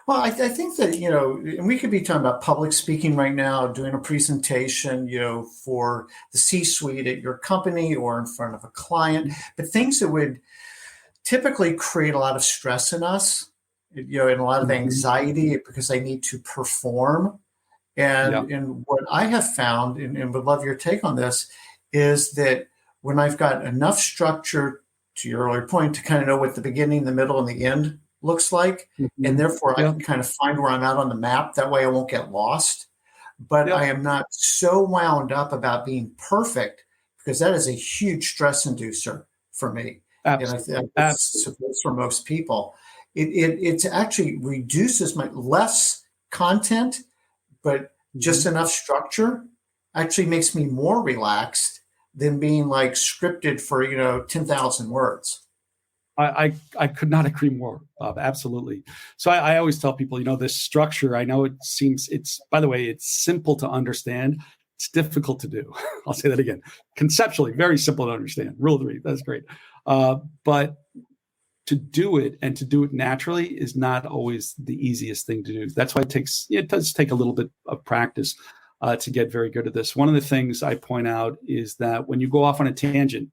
Well, I think that, and we could be talking about public speaking right now, doing a presentation, for the C-suite at your company or in front of a client, but things that would typically create a lot of stress in us, and a lot of Mhm. anxiety because I need to perform. Yeah. And what I have found, and would love your take on this, is that when I've got enough structure, to your earlier point, to kind of know what the beginning, the middle, and the end looks like, and Mhm. therefore I Yeah. can kind of find where I'm at on the map. That way I won't get lost. But I Yep. am not so wound up about being perfect because that is a huge stress inducer for me. And I think Absolutely. Absolutely. it's for most people. It actually reduces my less content, but just Mhm. enough structure actually makes me more relaxed than being like scripted for 10,000 words. I could not agree more, Bob. Absolutely. So I always tell people, this structure, I know by the way, it's simple to understand. It's difficult to do. I'll say that again. Conceptually, very simple to understand. Rule 3, that's great. But to do it and to do it naturally is not always the easiest thing to do. That's why it does take a little bit of practice to get very good at this. One of the things I point out is that when you go off on a tangent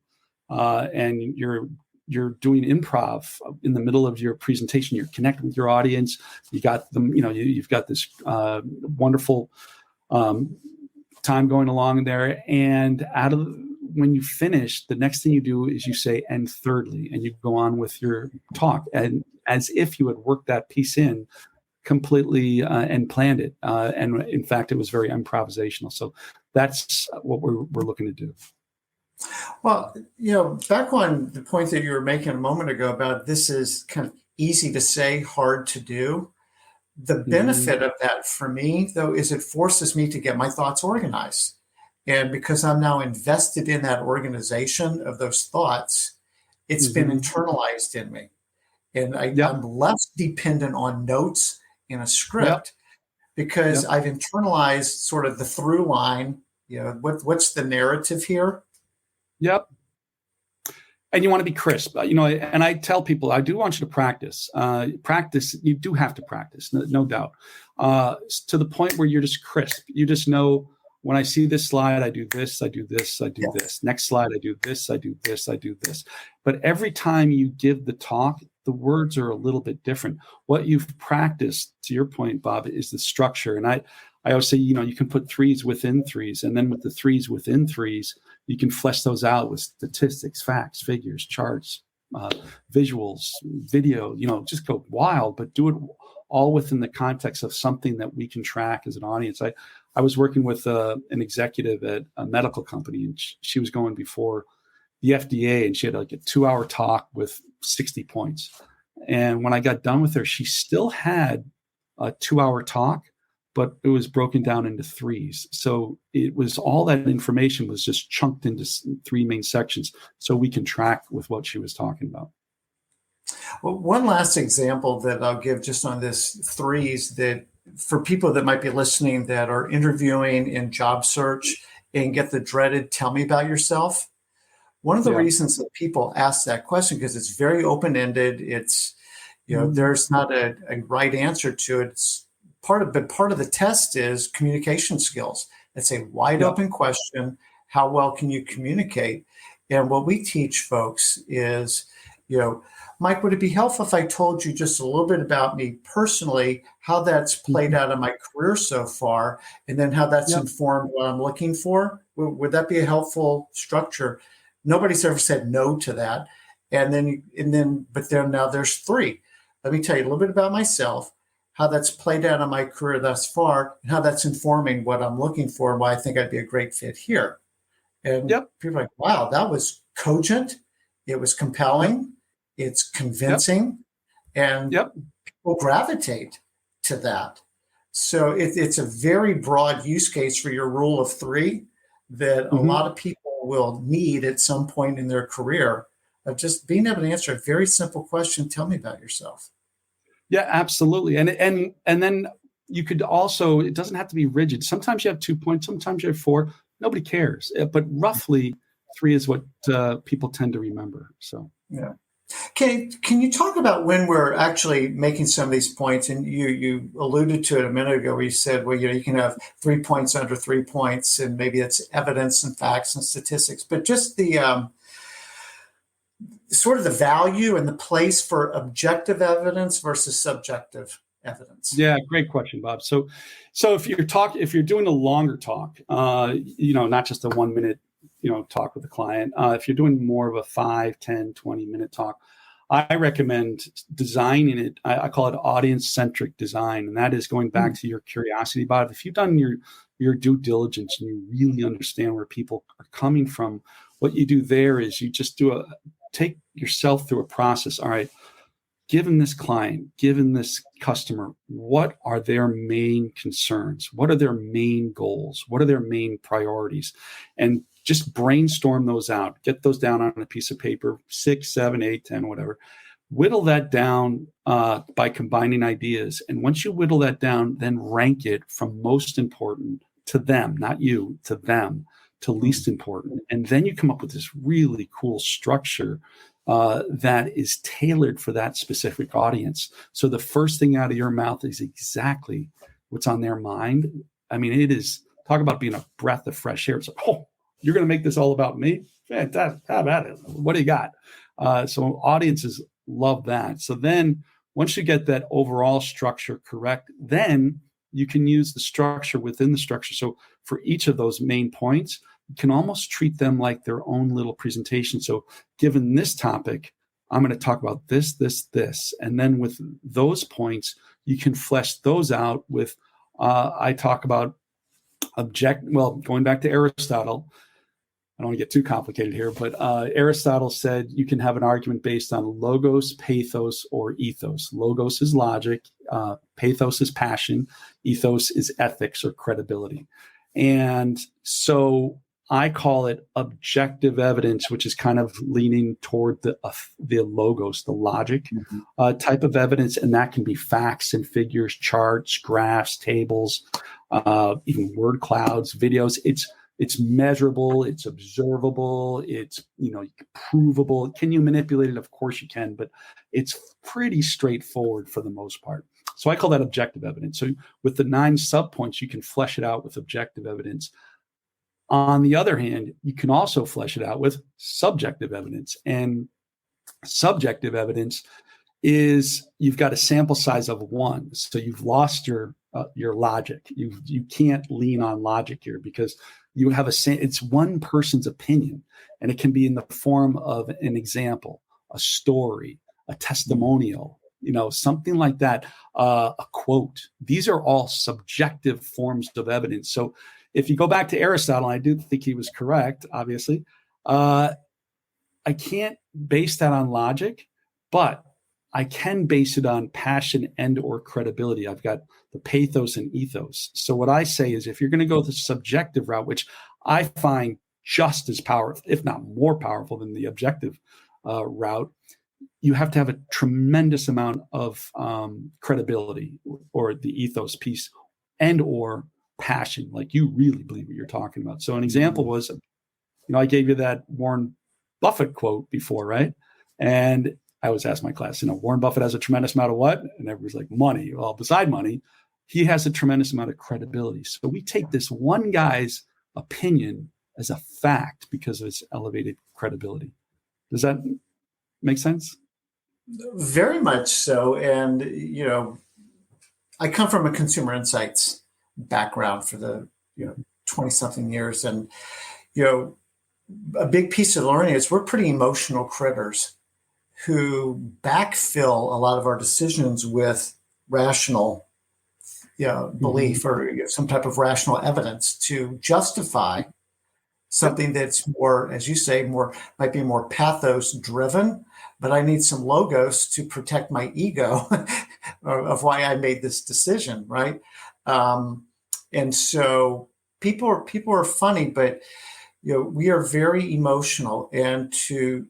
and you're doing improv in the middle of your presentation, you're connecting with your audience, you got them, you've got this wonderful time going along there, and when you finish, the next thing you do is you say, and thirdly, and you go on with your talk, and as if you had worked that piece in completely and planned it. And in fact, it was very improvisational. So that's what we're looking to do. Well, back on the point that you were making a moment ago about this is kind of easy to say, hard to do. The Mm-hmm. benefit of that for me, though, is it forces me to get my thoughts organized. And because I'm now invested in that organization of those thoughts, it's been Mm-hmm. internalized in me. And Yep. I'm less dependent on notes in a Yep. script because Yep. I've internalized sort of the through line. What's the narrative here? Yep. And you want to be crisp, and I tell people, I do want you to practice. Practice, you do have to practice, no doubt, to the point where you're just crisp. You just know, when I see this slide, I do this, I do this, I do Yes. this. Next slide, I do this, I do this, I do this. But every time you give the talk, the words are a little bit different. What you've practiced, to your point, Bob, is the structure. And I always say, you can put threes within threes, and then with the threes within threes, you can flesh those out with statistics, facts, figures, charts, visuals, video, just go wild, but do it all within the context of something that we can track as an audience. I was working with an executive at a medical company, and she was going before the FDA, and she had like a 2-hour talk with 60 points. And when I got done with her, she still had a 2-hour talk, but it was broken down into threes. So it was, all that information was just chunked into 3 main sections so we can track with what she was talking about. Well, one last example that I'll give just on this threes, that for people that might be listening that are interviewing in job search and get the dreaded "tell me about yourself." One of the Yeah. reasons that people ask that question, because it's very open-ended, it's, there's not a right answer to it. It's part of the test is communication skills. It's a wide Yeah. open question. How well can you communicate? And what we teach folks is, Mike, would it be helpful if I told you just a little bit about me personally, how that's played out in my career so far, and then how that's Yep. informed what I'm looking for? Would that be a helpful structure? Nobody's ever said no to that. But then now there's 3. Let me tell you a little bit about myself, how that's played out in my career thus far, and how that's informing what I'm looking for and why I think I'd be a great fit here. And Yep. people are like, wow, that was cogent. It was Yep. compelling. It's Yep. convincing. And Yep. people gravitate to that. So it's a very broad use case for your rule of 3 that a Mm-hmm. lot of people will need at some point in their career, of just being able to answer a very simple question. Tell me about yourself. Yeah, absolutely. And then you could also, it doesn't have to be rigid. Sometimes you have 2 points, sometimes you have 4. Nobody cares. But roughly 3 is what people tend to remember. So Yeah. Can you talk about when we're actually making some of these points? And you alluded to it a minute ago where you said, well, you can have 3 points under 3 points, and maybe it's evidence and facts and statistics, but just the sort of the value and the place for objective evidence versus subjective evidence. Yeah, great question, Bob. So if you're doing a longer talk, not just a 1 minute, talk with the client, if you're doing more of a 5, 10, 20 minute talk, I recommend designing it. I call it audience-centric design. And that is going back to your curiosity about it. If you've done your due diligence and you really understand where people are coming from, what you do there is you just take yourself through a process. All right, given this client, given this customer, what are their main concerns? What are their main goals? What are their main priorities? And just brainstorm those out, get those down on a piece of paper, 6, 7, 8, 10, whatever. Whittle that down by combining ideas. And once you whittle that down, then rank it from most important to them, not you, to them, to least important. And then you come up with this really cool structure that is tailored for that specific audience. So the first thing out of your mouth is exactly what's on their mind. I mean, it is, talk about being a breath of fresh air. It's like, oh, you're going to make this all about me? Fantastic. How about it? What do you got? So audiences love that. So then once you get that overall structure correct, then you can use the structure within the structure. So for each of those main points, you can almost treat them like their own little presentation. So given this topic, I'm going to talk about this, this, this. And then with those points, you can flesh those out with, I talk about going back to Aristotle. I don't want to get too complicated here, but Aristotle said you can have an argument based on logos, pathos, or ethos. Logos is logic, pathos is passion, ethos is ethics or credibility. And so I call it objective evidence, which is kind of leaning toward the logos, the logic type of evidence. And that can be facts and figures, charts, graphs, tables, even word clouds, videos. It's measurable, it's observable, it's provable. Can you manipulate it? Of course you can, but it's pretty straightforward for the most part. So I call that objective evidence. So with the 9 subpoints, you can flesh it out with objective evidence. On the other hand, you can also flesh it out with subjective evidence. And subjective evidence is you've got a sample size of 1. So you've lost your logic. You can't lean on logic here because you have it's one person's opinion, and it can be in the form of an example, a story, a testimonial, something like that, a quote. These are all subjective forms of evidence. So if you go back to Aristotle, I do think he was correct, obviously. I can't base that on logic, but I can base it on passion and or credibility. I've got the pathos and ethos. So what I say is if you're going to go the subjective route, which I find just as powerful, if not more powerful than the objective route, you have to have a tremendous amount of credibility or the ethos piece and or passion, like you really believe what you're talking about. So an example was, I gave you that Warren Buffett quote before, right? And I always ask my class, Warren Buffett has a tremendous amount of what? And everybody's like, money. Well, beside money, he has a tremendous amount of credibility. So we take this one guy's opinion as a fact because of its elevated credibility. Does that make sense? Very much so. And, I come from a consumer insights background for the, 20-something years. And, a big piece of learning is we're pretty emotional critters who backfill a lot of our decisions with rational belief or some type of rational evidence to justify something that's more, as you say, might be more pathos driven, but I need some logos to protect my ego of why I made this decision, right? And so people are funny, but we are very emotional, and to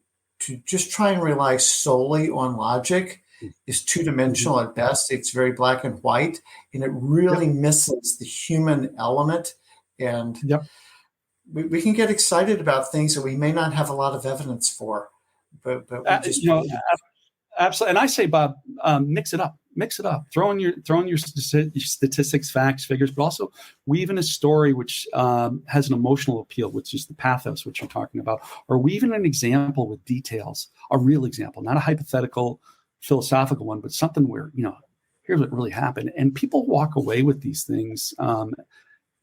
just try and rely solely on logic is two-dimensional at best. It's very black and white, and it really misses the human element. And we can get excited about things that we may not have a lot of evidence for, but we just absolutely. And I say, Bob, mix it up. Throw in your statistics, facts, figures, but also weave in a story which has an emotional appeal, which is the pathos, which you're talking about, or weave in an example with details, a real example, not a hypothetical, philosophical one, but something where, here's what really happened. And people walk away with these things.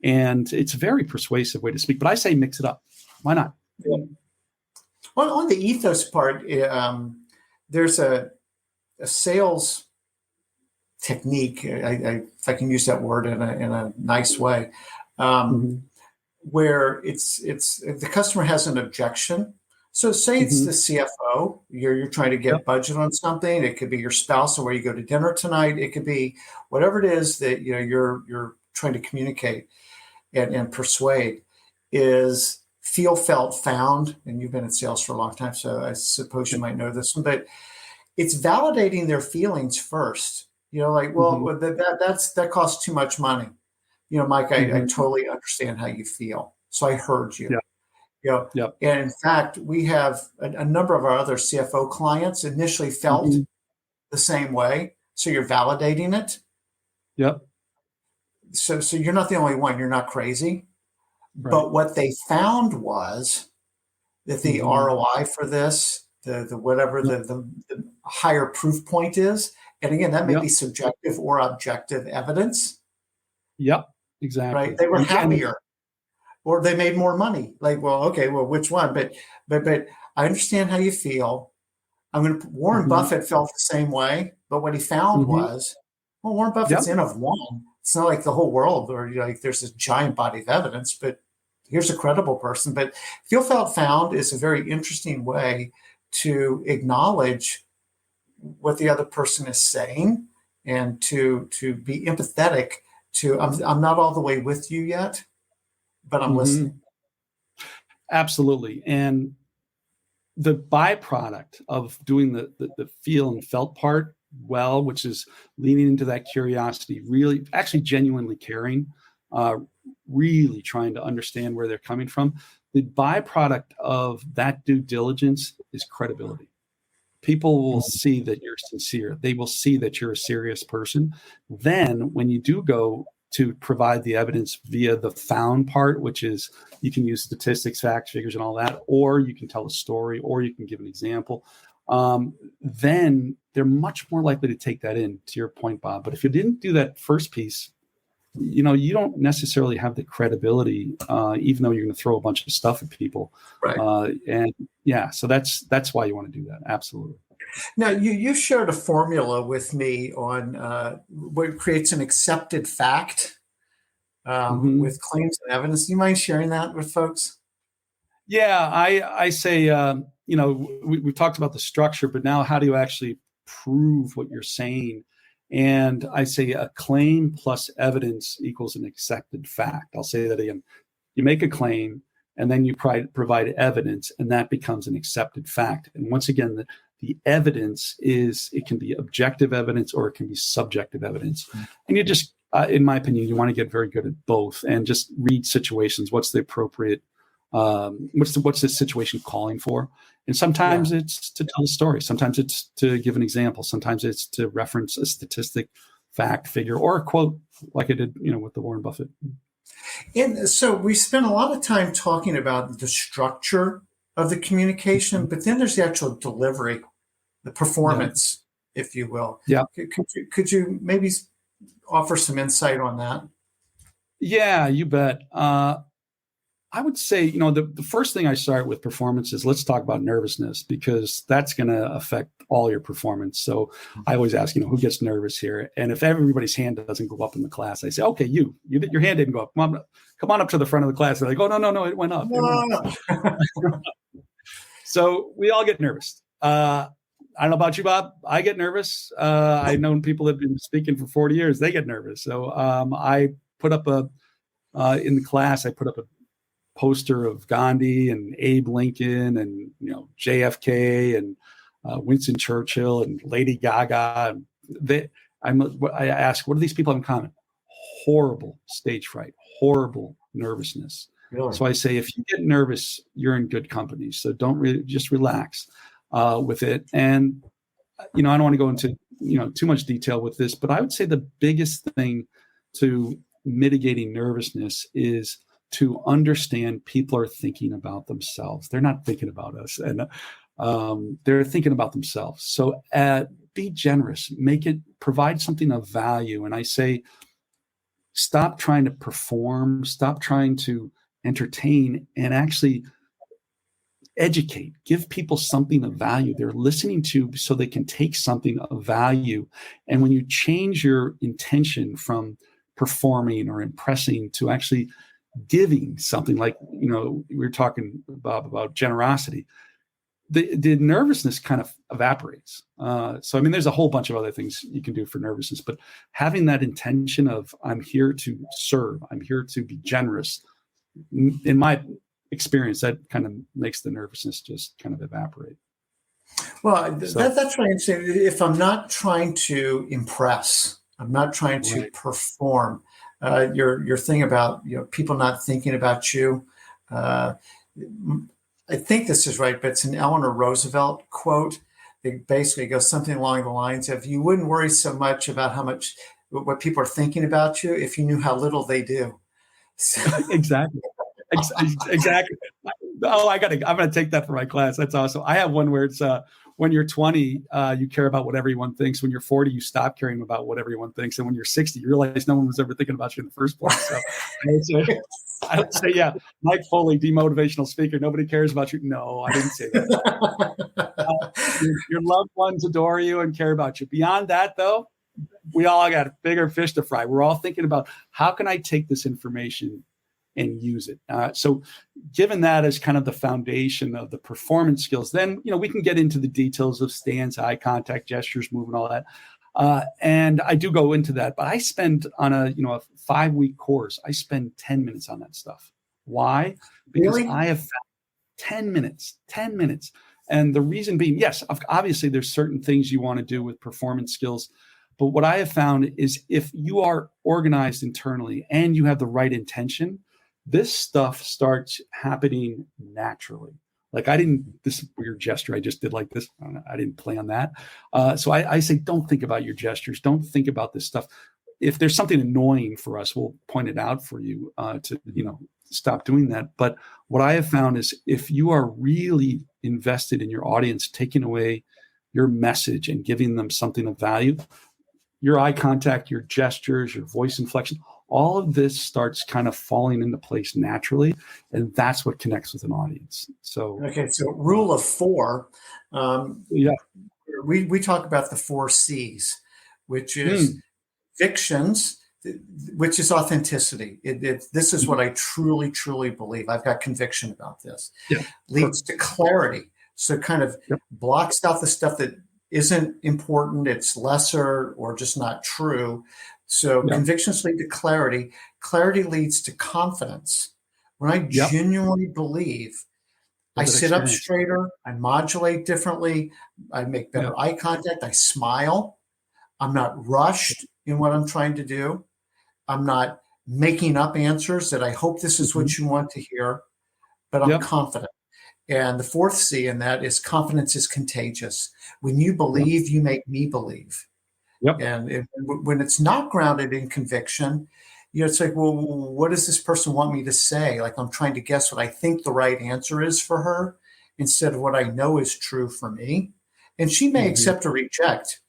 And it's a very persuasive way to speak. But I say mix it up. Why not? Yeah. Well, on the ethos part, there's a sales technique, if I can use that word in a nice way, where it's the customer has an objection. So say it's the CFO, you're trying to get budget on something. It could be your spouse or where you go to dinner tonight. It could be whatever it is that you're trying to communicate and persuade. Is feel, felt, found. And you've been in sales for a long time, so I suppose you might know this one, but it's validating their feelings first. That costs too much money. Mike, I totally understand how you feel. So I heard you. And in fact, we have a number of our other CFO clients initially felt the same way. So you're validating it. Yep. So you're not the only one. You're not crazy. Right. But what they found was that the ROI for this, the whatever the higher proof point is, and again, that may be subjective or objective evidence. Yep, exactly. Right? They were happier, or they made more money. Which one? But I understand how you feel. Warren Buffett felt the same way, but what he found was, Warren Buffett's N of one. It's not like the whole world, or there's this giant body of evidence, but here's a credible person. But feel, felt, found is a very interesting way to acknowledge what the other person is saying and to be empathetic to, I'm not all the way with you yet, but I'm listening. Absolutely. And the byproduct of doing the feel and felt part well, which is leaning into that curiosity, really actually genuinely caring, really trying to understand where they're coming from. The byproduct of that due diligence is credibility. People will see that you're sincere. They will see that you're a serious person. Then when you do go to provide the evidence via the found part, which is you can use statistics, facts, figures, and all that, or you can tell a story, or you can give an example, then they're much more likely to take that in, to your point, Bob. But if you didn't do that first piece, you don't necessarily have the credibility, even though you're going to throw a bunch of stuff at people. Right. So that's why you want to do that. Absolutely. Now, you shared a formula with me on what creates an accepted fact with claims and evidence. Do you mind sharing that with folks? Yeah, I say, we've talked about the structure, but now how do you actually prove what you're saying? And I say a claim plus evidence equals an accepted fact. I'll say that again. You make a claim, and then you provide evidence, and that becomes an accepted fact. And once again, the evidence it can be objective evidence or it can be subjective evidence. And you just, in my opinion, you want to get very good at both and just read situations. What's the appropriate, what's the situation calling for? And sometimes it's to tell a story. Sometimes it's to give an example. Sometimes it's to reference a statistic, fact, figure, or a quote, like I did, with the Warren Buffett. And so we spent a lot of time talking about the structure of the communication, but then there's the actual delivery, the performance, if you will. Yeah. Could you maybe offer some insight on that? Yeah, you bet. I would say, the first thing I start with performance is let's talk about nervousness, because that's going to affect all your performance. So I always ask, who gets nervous here? And if everybody's hand doesn't go up in the class, I say, okay, your hand didn't go up. Come on up to the front of the class. They're like, oh, no, it went up. So we all get nervous. I don't know about you, Bob. I get nervous. I've known people that have been speaking for 40 years. They get nervous. So I put up in the class, I put up a poster of Gandhi and Abe Lincoln and JFK and Winston Churchill and Lady Gaga. I ask, what do these people have in common? Horrible stage fright, horrible nervousness. Really? So I say, if you get nervous, you're in good company. So don't just relax. with it. And, I don't want to go into, too much detail with this, but I would say the biggest thing to mitigating nervousness is to understand people are thinking about themselves. They're not thinking about us, and they're thinking about themselves. So be generous, provide something of value. And I say, stop trying to perform, stop trying to entertain, and actually educate, give people something of value they're listening to so they can take something of value. And when you change your intention from performing or impressing to actually giving something, like, we were talking about generosity, the nervousness kind of evaporates. So, there's a whole bunch of other things you can do for nervousness, but having that intention of, I'm here to serve, I'm here to be generous, in my experience, that kind of makes the nervousness just kind of evaporate. Well, that's what I'm saying. If I'm not trying to impress, I'm not trying to perform. Your thing about people not thinking about you. I think this is right, but it's an Eleanor Roosevelt quote. It basically goes something along the lines of, you wouldn't worry so much about what people are thinking about you if you knew how little they do. So. Exactly. Exactly. Oh, I'm going to take that for my class. That's awesome. I have one where it's, when you're 20, you care about what everyone thinks. When you're 40, you stop caring about what everyone thinks. And when you're 60, you realize no one was ever thinking about you in the first place. So I would say, yeah, Mike Foley, demotivational speaker. Nobody cares about you. No, I didn't say that. Your loved ones adore you and care about you. Beyond that, though, we all got bigger fish to fry. We're all thinking about, how can I take this information and use it? So given that as kind of the foundation of the performance skills, then, we can get into the details of stance, eye contact, gestures, movement, all that. And I do go into that, but I spend on a 5-week course, I spend 10 minutes on that stuff. Why? Because Really? I have found 10 minutes. And the reason being, yes, obviously there's certain things you want to do with performance skills. But what I have found is, if you are organized internally and you have the right intention, this stuff starts happening naturally. Like, this weird gesture I just did like this, I didn't plan that. So I say, don't think about your gestures. Don't think about this stuff. If there's something annoying for us, we'll point it out for you to stop doing that. But what I have found is, if you are really invested in your audience, taking away your message and giving them something of value, your eye contact, your gestures, your voice inflection, all of this starts kind of falling into place naturally. And that's what connects with an audience. So, okay. So rule of 4, we talk about the 4 C's, which is convictions, which is authenticity. This is what I truly, truly believe. I've got conviction about this. Yeah. Leads to clarity. So kind of blocks out the stuff that isn't important, it's lesser or just not true. So convictions lead to clarity. Clarity leads to confidence. When I genuinely believe, I sit up straighter, I modulate differently, I make better eye contact, I smile. I'm not rushed in what I'm trying to do. I'm not making up answers that I hope this is what you want to hear, but I'm confident. And the 4th C in that is, confidence is contagious. When you believe, you make me believe. And when it's not grounded in conviction, it's like, well, what does this person want me to say? Like, I'm trying to guess what I think the right answer is for her instead of what I know is true for me. And she may accept or reject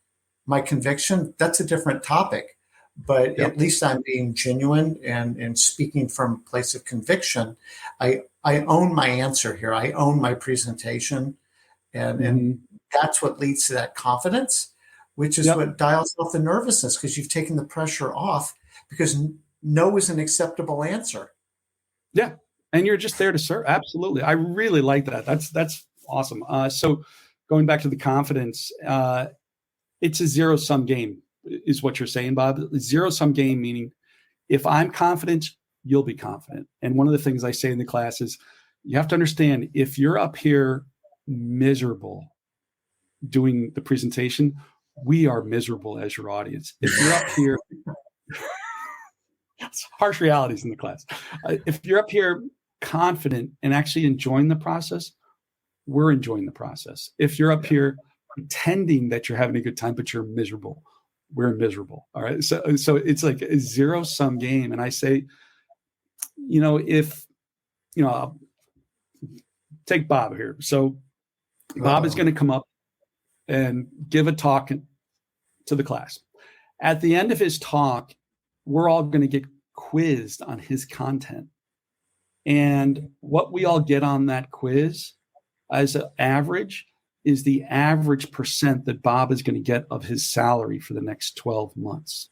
my conviction. That's a different topic. But at least I'm being genuine and speaking from a place of conviction. I own my answer here. I own my presentation. And that's what leads to that confidence, which is what dials off the nervousness, because you've taken the pressure off, because no is an acceptable answer. Yeah. And you're just there to serve. Absolutely. I really like that. That's awesome. So going back to the confidence, it's a zero-sum game, is what you're saying, Bob. Zero-sum game, meaning if I'm confident, you'll be confident. And one of the things I say in the class is, you have to understand, if you're up here miserable doing the presentation, we are miserable as your audience. If you're up here, it's harsh realities in the class. If you're up here confident and actually enjoying the process, we're enjoying the process. If you're up here pretending that you're having a good time, but you're miserable, we're miserable. All right. So it's like a zero-sum game. And I say, if, I'll take Bob here. So Bob is going to come up and give a talk to the class. At the end of his talk, we're all going to get quizzed on his content. And what we all get on that quiz as an average is the average percent that Bob is going to get of his salary for the next 12 months.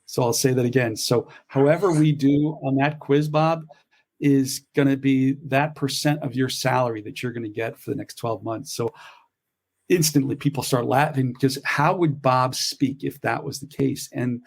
So I'll say that again. So however we do on that quiz, Bob, is going to be that percent of your salary that you're going to get for the next 12 months. So instantly people start laughing, because how would Bob speak if that was the case? And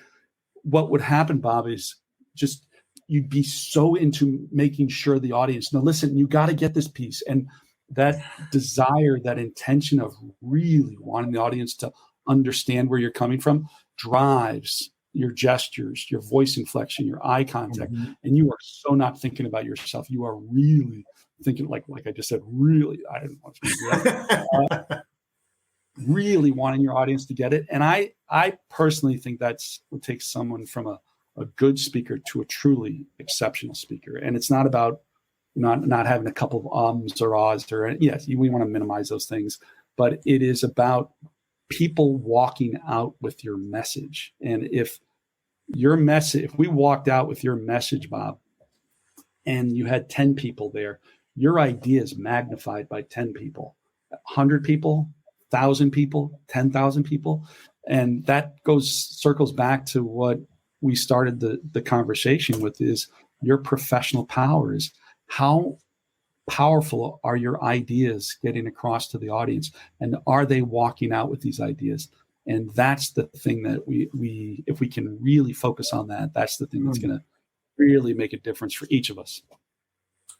what would happen, Bob, is just you'd be so into making sure the audience, no, listen, you got to get this piece. And that desire, that intention of really wanting the audience to understand where you're coming from drives your gestures, your voice inflection, your eye contact. Mm-hmm. And you are so not thinking about yourself. You are really thinking, like I just said, really, I didn't want to do that. Really wanting your audience to get it. And I personally think that's what takes someone from a good speaker to a truly exceptional speaker. And it's not about not having a couple of ums or ahs, or yes, we want to minimize those things, but it is about people walking out with your message. And if we walked out with your message, Bob, and you had 10 people there, your idea is magnified by 10 people, 100 people, 1,000 people, 10,000 people. And that circles back to what we started the conversation with, is your professional powers. How powerful are your ideas getting across to the audience? And are they walking out with these ideas? And that's the thing that we if we can really focus on that, that's the thing that's going to really make a difference for each of us.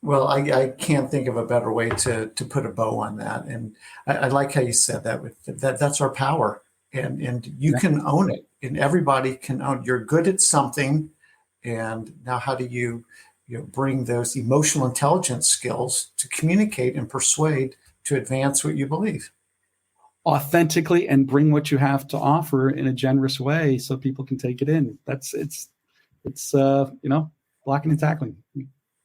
Well, I can't think of a better way to put a bow on that. And I like how you said that. That's our power. And you can own it. And everybody can own it. You're good at something. And now how do you bring those emotional intelligence skills to communicate and persuade to advance what you believe? Authentically, and bring what you have to offer in a generous way so people can take it in. It's blocking and tackling.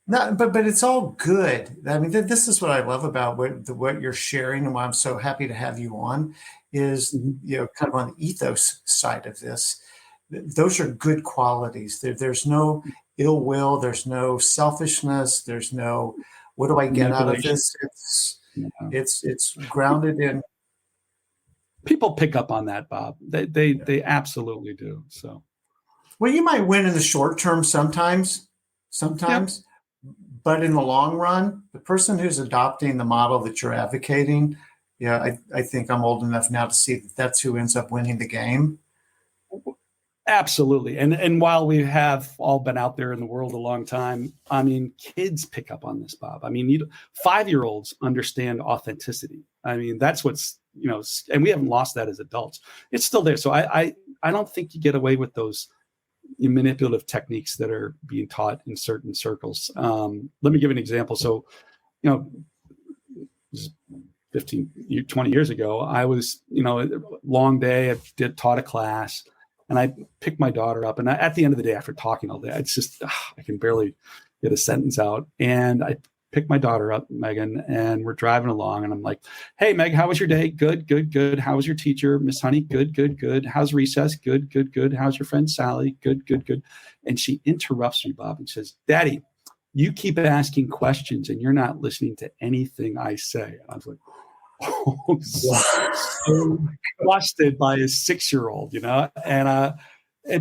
No, but it's all good. I mean, this is what I love about what you're sharing, and why I'm so happy to have you on, is kind of on the ethos side of this. Those are good qualities. There's no ill will. There's no selfishness. There's no, what do I get out of this? It's grounded in. People pick up on that, Bob. They absolutely do. So, well, you might win in the short term sometimes. Yep. But in the long run, the person who's adopting the model that you're advocating, I think I'm old enough now to see that that's who ends up winning the game. Absolutely. And while we have all been out there in the world a long time, I mean, kids pick up on this, Bob. I mean, 5-year-olds understand authenticity. I mean, that's what's, and we haven't lost that as adults. It's still there. So I don't think you get away with those manipulative techniques that are being taught in certain circles. Let me give an example. So, 15, 20 years ago, I was, a long day, I taught a class, and I picked my daughter up. And at the end of the day, after talking all day, it's just, I can barely get a sentence out. And I picked my daughter up, Megan, and we're driving along. And I'm like, hey, Meg, how was your day? Good, good, good. How was your teacher, Miss Honey? Good, good, good. How's recess? Good, good, good. How's your friend, Sally? Good, good, good. And she interrupts me, Bob, and says, Daddy, you keep asking questions and you're not listening to anything I say. And I was like, oh, so busted by a 6-year-old, and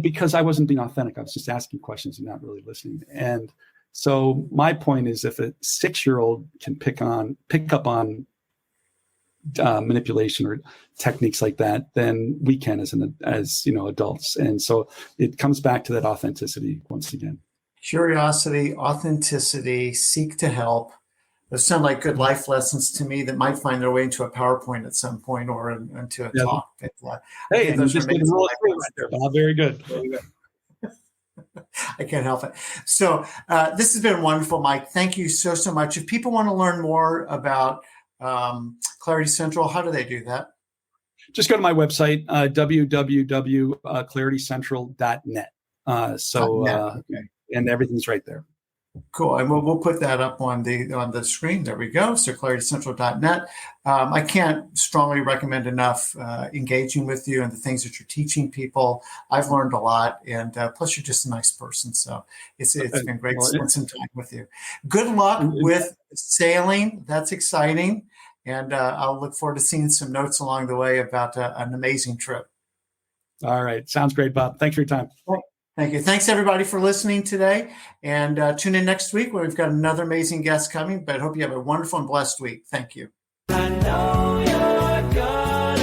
because I wasn't being authentic, I was just asking questions and not really listening. And so my point is, if a 6-year-old can pick up on manipulation or techniques like that, then we can as adults. And so it comes back to that authenticity once again. Curiosity, authenticity, seek to help. Those sound like good life lessons to me that might find their way into a PowerPoint at some point or into a talk. Hey, those are amazing. Right there, Bob. Very good. I can't help it. So this has been wonderful, Mike. Thank you so much. If people want to learn more about Clarity Central, how do they do that? Just go to my website, www.claritycentral.net. Okay. And everything's right there. Cool. And we'll put that up on the screen. There we go. So claritycentral.net. I can't strongly recommend enough engaging with you and the things that you're teaching people. I've learned a lot. And plus, you're just a nice person. So it's been great spending some time with you. Good luck with sailing. That's exciting. And I'll look forward to seeing some notes along the way about an amazing trip. All right. Sounds great, Bob. Thanks for your time. Thank you. Thanks, everybody, for listening today. And tune in next week where we've got another amazing guest coming. But I hope you have a wonderful and blessed week. Thank you. I know you're good.